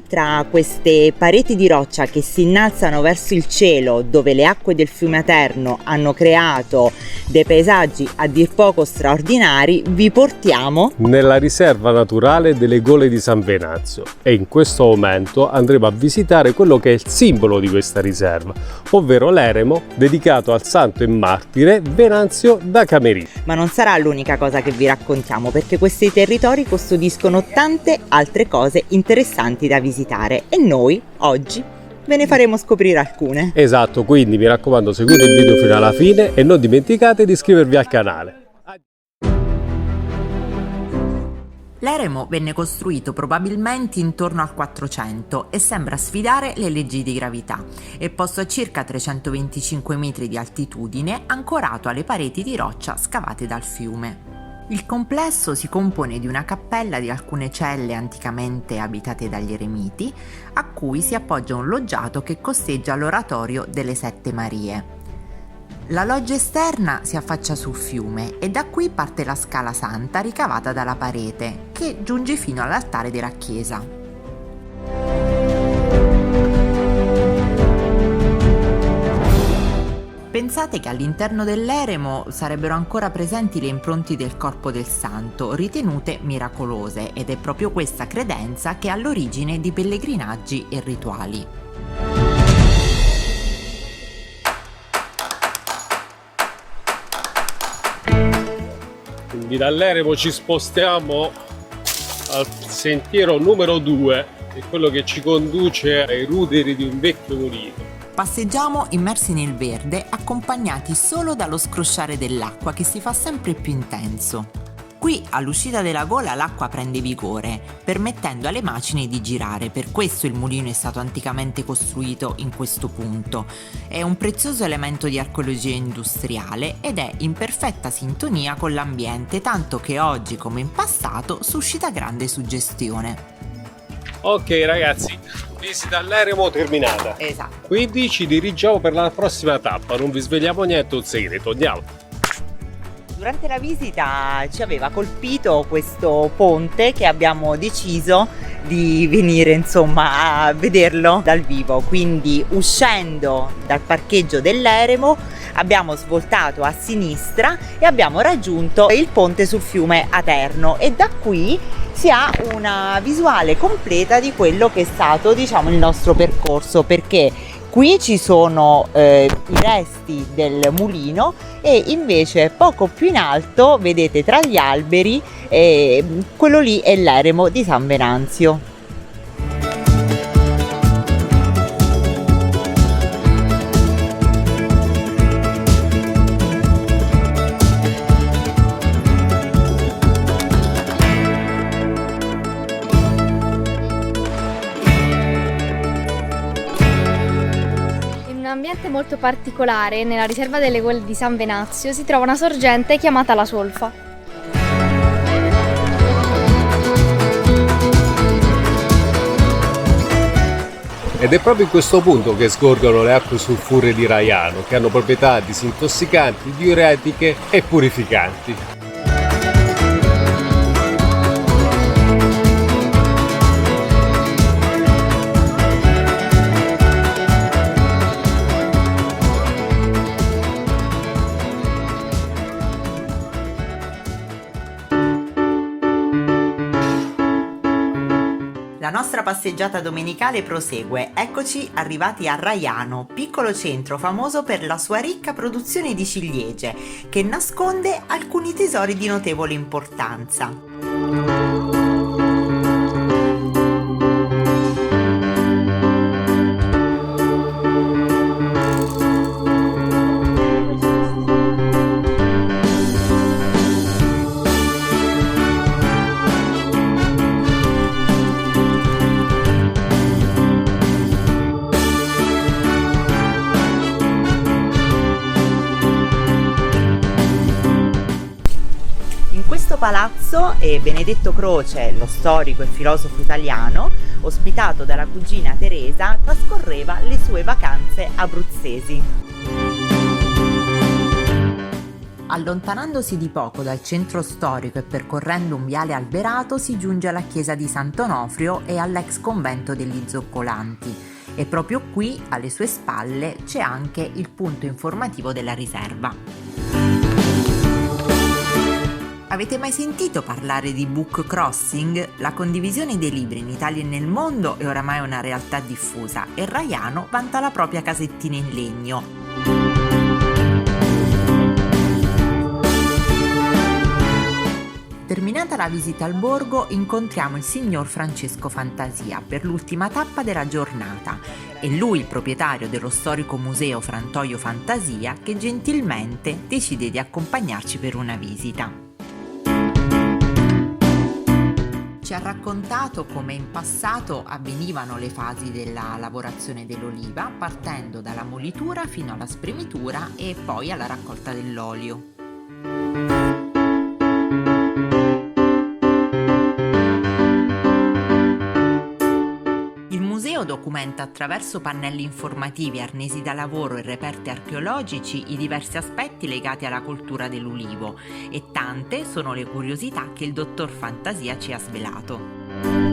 tra queste pareti di roccia che si innalzano verso il cielo, dove le acque del fiume Aterno hanno creato dei paesaggi a dir poco straordinari, vi portiamo nella riserva naturale delle Gole di San Venanzio e in questo momento andremo a visitare quello che è il simbolo di questa riserva, ovvero l'eremo dedicato al santo e martire Venanzio da Camerino. Ma non sarà l'unica cosa che vi raccontiamo, perché questi territori custodiscono tante altre cose interessanti da visitare e noi oggi ve ne faremo scoprire alcune. Esatto, quindi mi raccomando, seguite il video fino alla fine e non dimenticate di iscrivervi al canale. L'eremo venne costruito probabilmente intorno al 400 e sembra sfidare le leggi di gravità. È posto a circa 325 metri di altitudine, ancorato alle pareti di roccia scavate dal fiume. Il complesso si compone di una cappella di alcune celle anticamente abitate dagli eremiti, a cui si appoggia un loggiato che costeggia l'oratorio delle Sette Marie. La loggia esterna si affaccia sul fiume e da qui parte la scala santa ricavata dalla parete, che giunge fino all'altare della chiesa. Pensate che all'interno dell'eremo sarebbero ancora presenti le impronte del corpo del santo, ritenute miracolose, ed è proprio questa credenza che è all'origine di pellegrinaggi e rituali. Quindi dall'eremo ci spostiamo al sentiero numero 2, che è quello che ci conduce ai ruderi di un vecchio mulino. Passeggiamo immersi nel verde, accompagnati solo dallo scrosciare dell'acqua che si fa sempre più intenso. Qui all'uscita della gola l'acqua prende vigore, permettendo alle macine di girare, per questo il mulino è stato anticamente costruito in questo punto. È un prezioso elemento di archeologia industriale ed è in perfetta sintonia con l'ambiente, tanto che oggi come in passato suscita grande suggestione. Ok ragazzi, visita all'eremo terminata. Esatto. Quindi ci dirigiamo per la prossima tappa, non vi svegliamo niente, un segreto, andiamo. Durante la visita ci aveva colpito questo ponte che abbiamo deciso di venire insomma a vederlo dal vivo, quindi uscendo dal parcheggio dell'eremo abbiamo svoltato a sinistra e abbiamo raggiunto il ponte sul fiume Aterno e da qui si ha una visuale completa di quello che è stato, diciamo, il nostro percorso, perché qui ci sono i resti del mulino e invece poco più in alto vedete tra gli alberi quello lì è l'eremo di San Venanzio. In un ambiente molto particolare, nella riserva delle Gole di San Venanzio si trova una sorgente chiamata la Solfa. Ed è proprio in questo punto che sgorgano le acque sulfuree di Raiano, che hanno proprietà disintossicanti, diuretiche e purificanti. La nostra passeggiata domenicale prosegue. Eccoci arrivati a Raiano, piccolo centro famoso per la sua ricca produzione di ciliegie, che nasconde alcuni tesori di notevole importanza. In questo palazzo Benedetto Croce, lo storico e filosofo italiano, ospitato dalla cugina Teresa, trascorreva le sue vacanze abruzzesi. Allontanandosi di poco dal centro storico e percorrendo un viale alberato si giunge alla chiesa di Sant'Onofrio e all'ex convento degli Zoccolanti e proprio qui, alle sue spalle, c'è anche il punto informativo della riserva. Avete mai sentito parlare di book crossing? La condivisione dei libri in Italia e nel mondo è oramai una realtà diffusa e Raiano vanta la propria casettina in legno. Terminata la visita al borgo, incontriamo il signor Francesco Fantasia per l'ultima tappa della giornata. È lui il proprietario dello storico museo Frantoio Fantasia che gentilmente decide di accompagnarci per una visita. Ci ha raccontato come in passato avvenivano le fasi della lavorazione dell'oliva, partendo dalla molitura fino alla spremitura e poi alla raccolta dell'olio. Il museo documenta attraverso pannelli informativi, arnesi da lavoro e reperti archeologici i diversi aspetti legati alla coltura dell'ulivo e tante sono le curiosità che il dottor Fantasia ci ha svelato.